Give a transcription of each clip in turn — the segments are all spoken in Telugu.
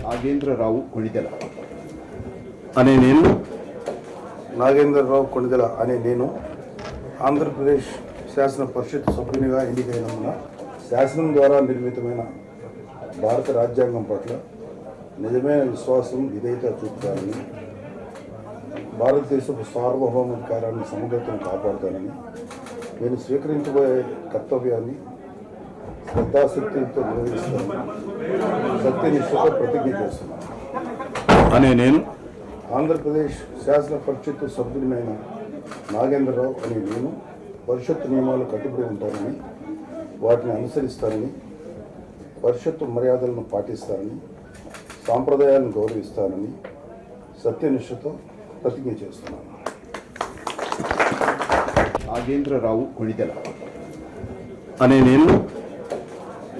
నాగేంద్రరావు కొణిదెల అనే నేను నాగేంద్రరావు కొణిదెల అనే నేను ఆంధ్రప్రదేశ్ శాసన పరిషత్ సభ్యునిగా ఎన్నికైనందున శాసనం ద్వారా నిర్మితమైన భారత రాజ్యాంగం పట్ల నిజమైన విశ్వాసం విధేయత చూపుతానని, భారతదేశపు సార్వభౌమాధికారాన్ని సమగ్రతను కాపాడుతానని, నేను స్వీకరించబోయే కర్తవ్యాన్ని శ్రద్ధాశక్తులతో నిర్వహిస్తానని సత్యనిష్టతో ప్రతిజ్ఞ చేస్తున్నాను అనే నేను ఆంధ్రప్రదేశ్ శాసన పరిషత్ సభ్యుడినైన నాగేంద్రరావు అనే నేను పరిషత్తు నియమాలు కట్టుబడి ఉంటానని, వాటిని అనుసరిస్తానని, పరిషత్తు మర్యాదలను పాటిస్తానని, సాంప్రదాయాలను గౌరవిస్తానని సత్యనిష్టతో ప్రతిజ్ఞ చేస్తున్నాను. నాగేంద్రరావు కొణిదెల అనే నేను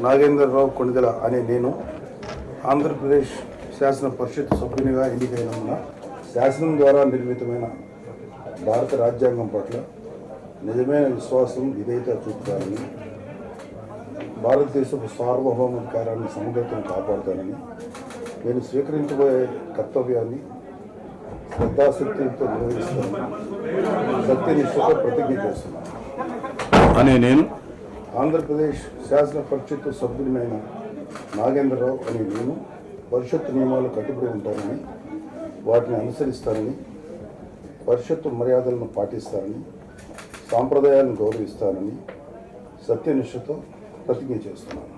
నాగేంద్రరావు కొణిదెల అనే నేను ఆంధ్రప్రదేశ్ శాసన పరిషత్ సభ్యునిగా ఎన్నికైనందున శాసనం ద్వారా నిర్మితమైన భారత రాజ్యాంగం పట్ల నిజమైన విశ్వాసం విధేయత చూపుతానని, భారతదేశపు సార్వభౌమాధికారాన్ని సమగ్రతను కాపాడుతానని, నేను స్వీకరించబోయే కర్తవ్యాన్ని శ్రద్ధాశక్తులతో నిర్వహిస్తానని సత్యనిష్టతో ప్రతిజ్ఞ చేస్తున్నాను అనే నేను ఆంధ్రప్రదేశ్ శాసన పరిషత్ సభ్యుడినైన నాగేంద్రరావు అనే నేను పరిషత్తు నియమాలు కట్టుబడి ఉంటానని, వాటిని అనుసరిస్తానని, పరిషత్తు మర్యాదలను పాటిస్తానని, సాంప్రదాయాలను గౌరవిస్తానని సత్యనిష్టతో ప్రతిజ్ఞ చేస్తున్నాను.